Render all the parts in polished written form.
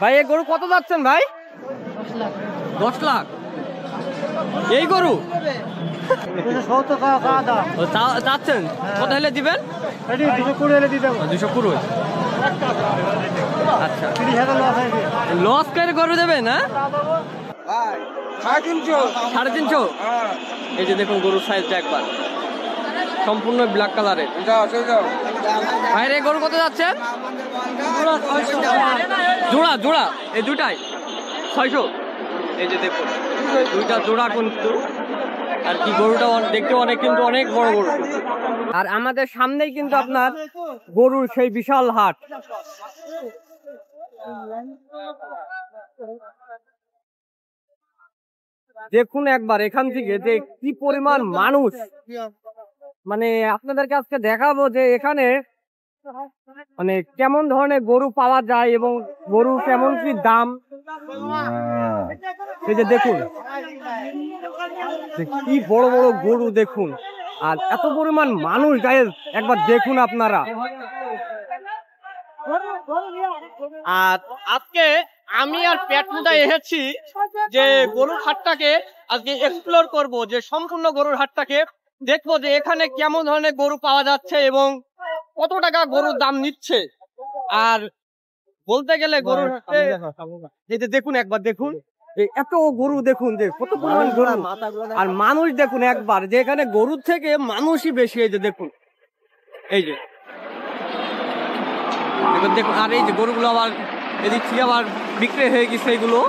ভাই এই গরু কত যাচ্ছেন ভাই? 10 লাখ। এই গরু চাচ্ছেন কত হলে দিবেন? 220। আচ্ছা, লস করে গরু দেবেন? হ্যাঁ, 350। এই যে দেখুন গরুর সাইজটা একবার সম্পূর্ণ ব্ল্যাক কালারের। ভাইরে গরু কত যাচ্ছেন? জোড়া জোড়া এই দুটাই 600। এই যে দেখুন দুইটা জোড়া কিন্তু আর কি, গরুটা দেখতে অনেক কিন্তু অনেক বড় গরু। আর আমাদের সামনেই কিন্তু আপনার গরুর সেই বিশাল হাট। দেখুন একবার এখান থেকে যে কি পরিমাণ মানুষ, মানে আপনাদেরকে আজকে দেখাবো যে এখানে মানে কেমন ধরনের গরু পাওয়া যায় এবং গরু কেমন কি দাম। এই যে দেখুন কি বড় বড় গরু দেখুন, আর এত পরিমাণ মানুষ গায়ে একবার দেখুন আপনারা। আর আজকে আমি আর পেটমুদা এসেছি যে গরুর হাটটাকে আজকে এক্সপ্লোর করব, যে সম্পূর্ণ গরুর হাটটাকে দেখবো যে এখানে কেমন ধরনের গরু পাওয়া যাচ্ছে এবং কত টাকা গরুর দাম নিচ্ছে। আর বলতে গেলে গরুর হাটে এই যে দেখুন একবার দেখুন এত গরু দেখুন যে কত পরিমাণ গরু, আর মানুষ দেখুন একবার যে এখানে গরুর থেকে মানুষই বেশি। এই যে দেখুন, এই যে দেখুন, আর এই যে গরুগুলো আবার এদিক থেকে আবার বিক্রি হয়ে গেছে এগুলো।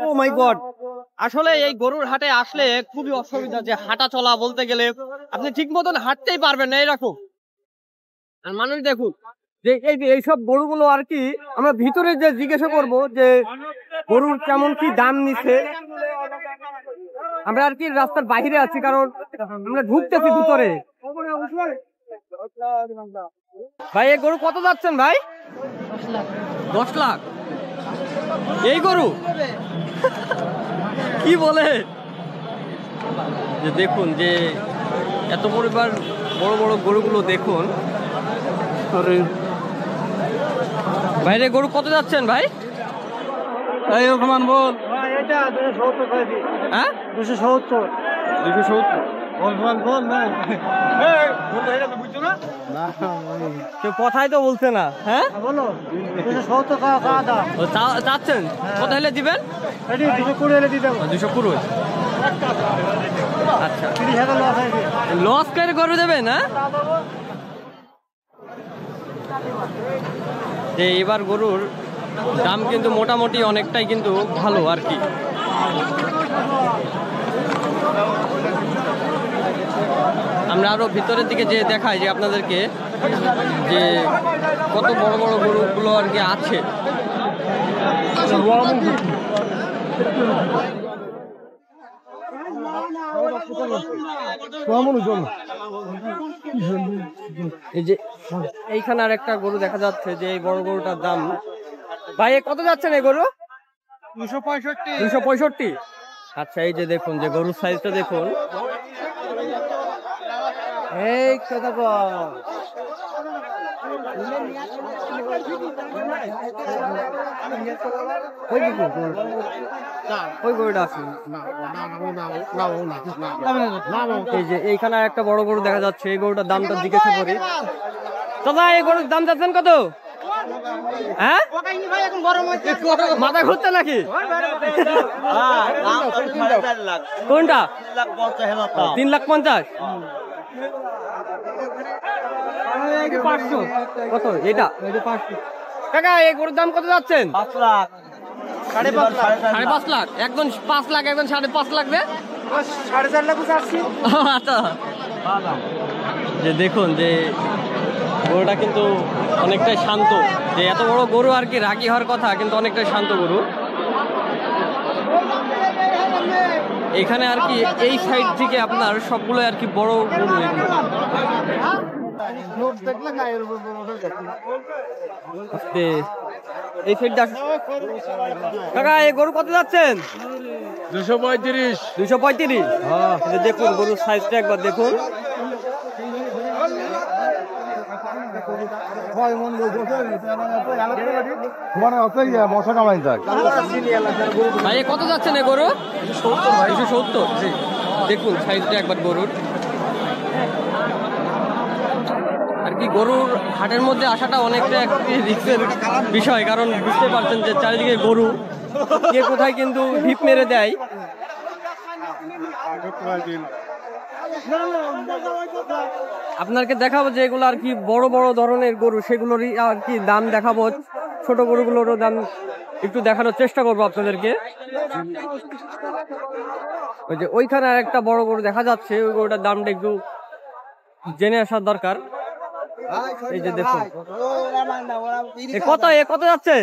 ও মাই গড, আসলে এই গরুর হাটে আসলে খুবই অসুবিধা, যে হাঁটা চলা বলতে গেলে আপনি ঠিক মতন হাঁটতেই পারবেন না এরকম। আর মানুষ দেখুন যে এইসব গরুগুলো আর কি আমরা ভিতরে যে জিজ্ঞাসা করব যে গরুর কেমন কি দাম নিচ্ছে। আমরা আর কি রাস্তার বাইরে আছি, কারণ আমরা ঢুকতেছি ভিতরে। ভাই এই গরু কত যাচ্ছেন ভাই? 10 লাখ। এই গরু কি বলে যে দেখুন যে এত পরিবার বড় বড় গরুগুলো দেখুন। বাইরে গরু কত যাচ্ছেন ভাই? এই ওখান বল। হ্যাঁ 270। 270 বল না। কেউ কথাই তো বলছে না। হ্যাঁ বলো 270 টাকা চাচ্ছেন কত হলে দিবেন? 220 হলে দিয়ে দেবো। 220। আচ্ছা, 30,000 লস হয়েছে। লস করে গরু দেবেন? হ্যাঁ, যে এবার গরুর দাম কিন্তু মোটামুটি অনেকটাই কিন্তু ভালো আর কি। আমরা আরো ভিতরের দিকে যে দেখাই যে আপনাদেরকে যে কত বড় বড় গরুগুলো আর কি আছে। এই যে এইখানে আর একটা গরু দেখা যাচ্ছে যে এই বড় গরুটার দাম ভাই কত যাচ্ছেন এই গরু? 265। 265। আচ্ছা, এই যে দেখুন যে গরুর সাইজটা দেখুন। এই কথা ওই গরুটা আছে। এই যে এইখানে একটা বড় গরু দেখা যাচ্ছে, এই গরুটার দামটা জিজ্ঞাসা করি। দাদা এই গরুর দাম যাচ্ছেন কত? হ্যাঁ, মাথা ঘুরছে নাকি? কোনটা? 3,50,000। কত এটা? 500। কাকা এই গরুর দাম কত যাচ্ছেন? 5 লাখ। 5.5 লাখ। একদম 5 লাখ, একদম 5.5 লাখ রে। 4.5 লাখ চাচ্ছি। আচ্ছা, যে দেখুন যে গরুটা কিন্তু অনেকটাই শান্ত, যে এত বড় গরু আর কি রাগী হওয়ার কথা, কিন্তু অনেকটাই শান্ত গরু। এখানে আর কি এই সাইড থেকে আপনার সবগুলো আর কি বড় গরু। এই সাইডটা কাকা এই গরু কত যাচ্ছেন? 235। 235। হ্যাঁ, দেখুন গরুর সাইজটা একবার দেখুন। মশা কামাই যায়। ভাই এ কত যাচ্ছেন এ গরু? 270। দেখুন সাইজটা একবার গরুর। আর কি গরুর হাটের মধ্যে আসাটা অনেকটা একটি রিস্কের বিষয়, কারণ বুঝতে পারছেন যে চারিদিকে গরু, কে কোথায় কিন্তু ঢিপ মেরে দেয়। আপনাকে দেখাবো যে এগুলো আর কি বড় বড় ধরনের গরু, সেগুলোরই আর কি দাম দেখাবো। ছোট গরুগুলোরও দাম একটু দেখানোর চেষ্টা করবো আপনাদেরকে। ওই যে ওইখানে আর একটা বড় গরু দেখা যাচ্ছে, ওই গরুটার দামটা একটু জেনে আসার দরকার। এই যে দেখুন কত যাচ্ছে?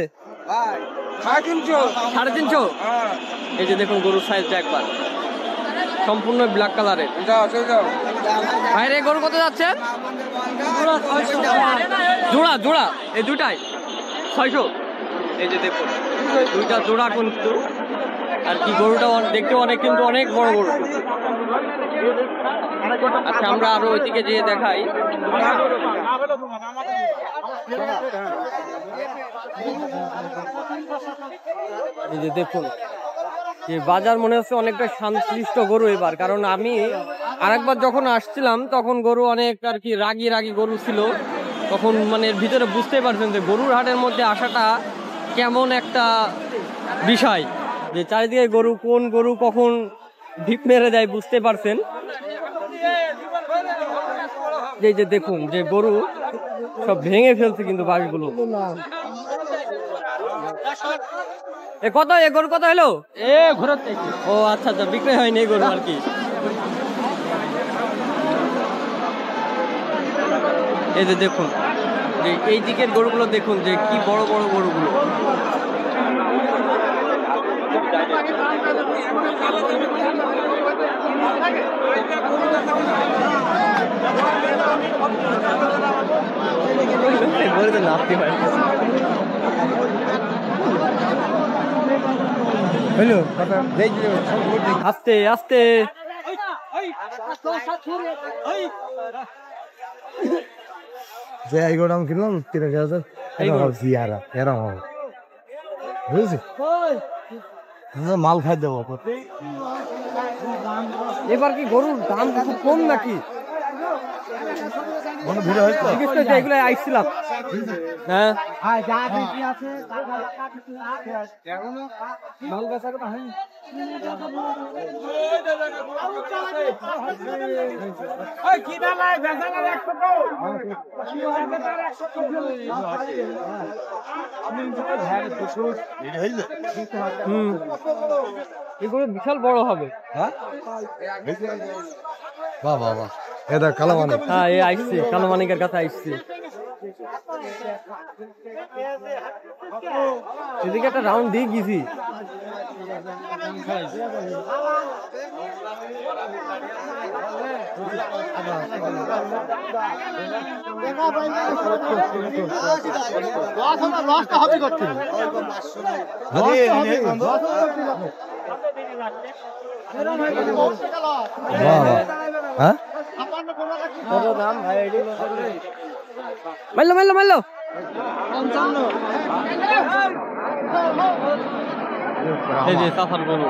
350। এই যে দেখুন গরুর সাইজটা একবার সম্পূর্ণ ব্ল্যাক কালারের। ভাইরে গরু কত যাচ্ছে? জোড়া এই দুটাই 600। এই যে দেখুন দুইটা জোড়া কিন্তু আর কি গরুটা দেখতে অনেক কিন্তু অনেক বড় গরু। আচ্ছা আমরা আরো ওইদিকে যেয়ে দেখাই। এই যে দেখুন যে বাজার মনে হচ্ছে অনেকটা শান্তশিষ্ট গরু এবার, কারণ আমি আরেকবার যখন আসছিলাম তখন গরু অনেক আর কি রাগী গরু ছিল। তখন মানে এর ভিতরে বুঝতে পারছেন যে গরুর হাটের মধ্যে আসাটা কেমন একটা বিষয়, যে চারিদিকে গরু, কোন গরু কখন ঢিপ মেরে দেয় বুঝতে পারছেন। যে দেখুন যে গরু সব ভেঙে ফেলছে কিন্তু বাড়িগুলো। এ গরু কত হলো? ও আচ্ছা বিক্রি হয়নি এই গরু আর কি। এই যে দেখুন যে এই দিকের গরুগুলো দেখুন যে কি বড় বড় গরুগুলো। আস্তে আস্তে যে এই গোটা কিনলাম 3000 জিয়ারা এরকম হবে, বুঝেছি? মাল খাই দেবো। এবার কি গরুর দাম খুব কম নাকি? এগুলো আইছিলাম। হ্যাঁ এগুলো বিশাল বড় হবে। হ্যাঁ বাবা এটা কালামানিক। হ্যাঁ এ আইসছে কালামানিকের কাছে আইসছে। এদিকে একটা রাউন্ড দিয়ে গেছি। মারলো এই যে সাফার গরু।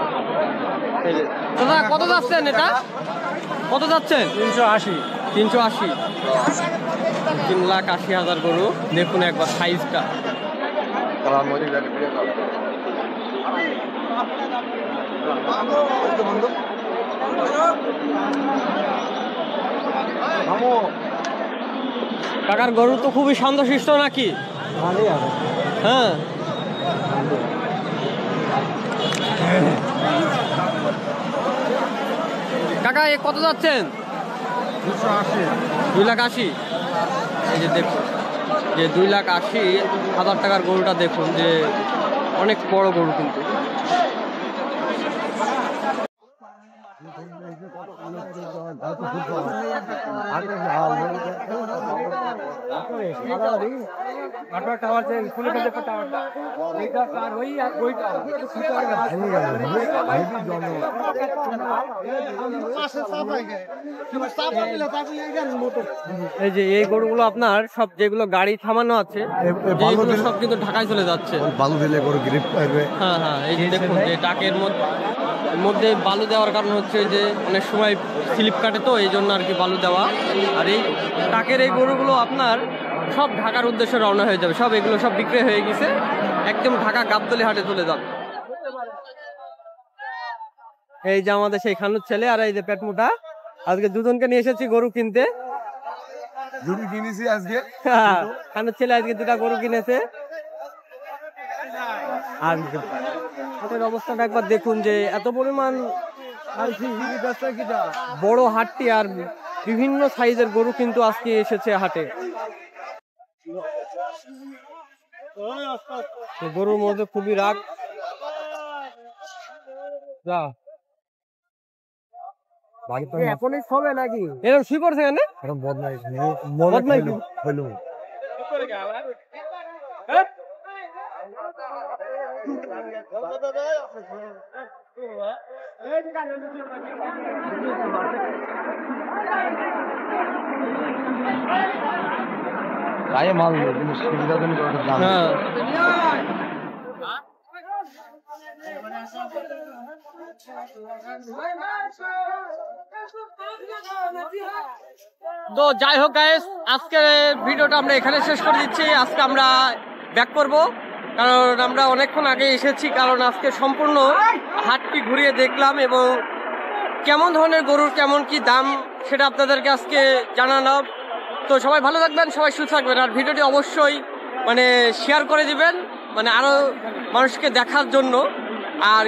দাদা কত যাচ্ছেন এটা? কত যাচ্ছেন? 380। 3,80,000 গরু। দেখুন একবার সাইজটা। কাকার গরু তো খুবই শান্তশিষ্ট নাকি? হ্যাঁ কাকা এ কত যাচ্ছেন? 280। এই যে দেখুন যে 2,80,000 টাকার গরুটা দেখুন যে অনেক বড় গরু কিন্তু। এই যে এই গরুগুলো আপনার সব যেগুলো গাড়ি থামানো আছে এইগুলো সব কিন্তু ঢাকায় চলে যাচ্ছে। বালু দিলে গরু গ্রিপ পাইবে। হ্যাঁ হ্যাঁ, এই যে দেখুন যে টাকের মধ্যে বালু দেওয়ার কারণ হচ্ছে যে অনেক সময় স্লিপ কাটে, তো এই জন্য আর কি বালু দেওয়া। আর এই টাকের এই গরুগুলো আপনার সব ঢাকার উদ্দেশ্যে রওনা হয়ে যাবে, সব এগুলো সব বিক্রি হয়ে গেছে, একদম ঢাকা গাবতলী হাটে চলে যাবে। এই যে আমাদের সেই খানুর ছেলে আর এই যে পেটমুটা, আজকে দুজনকে নিয়ে এসেছি গরু কিনতে। গরু কিনেছি আজকে, খানুর ছেলে আজকে 2টা গরু কিনেছে। আর হাটের অবস্থাটা একবার দেখুন যে এত পরিমাণ বড় হাটটি, আর বিভিন্ন সাইজের গরু কিন্তু আজকে এসেছে হাটে। গরুর মধ্যে খুবই রাগ। এখনই হবে নাকি এরকম শুই করছে কেন? বদমাই হইল। গায়ে মাল সুবিধাজনক দাম। তো যাই হোক গাইস, আজকে ভিডিওটা আমরা এখানে শেষ করে দিচ্ছি। আজকে আমরা ব্যাক করব, কারণ আমরা অনেকক্ষণ আগে এসেছি, কারণ আজকে সম্পূর্ণ হাটটি ঘুরিয়ে দেখলাম এবং কেমন ধরনের গরুর কেমন কি দাম সেটা আপনাদেরকে আজকে জানালাম। তো সবাই ভালো থাকবেন, সবাই সুস্থ থাকবেন, আর ভিডিওটি অবশ্যই শেয়ার করে দিবেন আরো মানুষকে দেখার জন্য। আর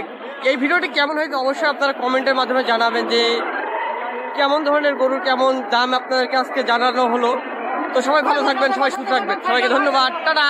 এই ভিডিওটি কেমন হয়েছে অবশ্যই আপনারা কমেন্টের মাধ্যমে জানাবেন যে কেমন ধরনের গরুর কেমন দাম আপনাদেরকে আজকে জানানো হলো। তো সবাই ভালো থাকবেন, সবাই সুস্থ থাকবেন, সবাইকে ধন্যবাদ, টাটা।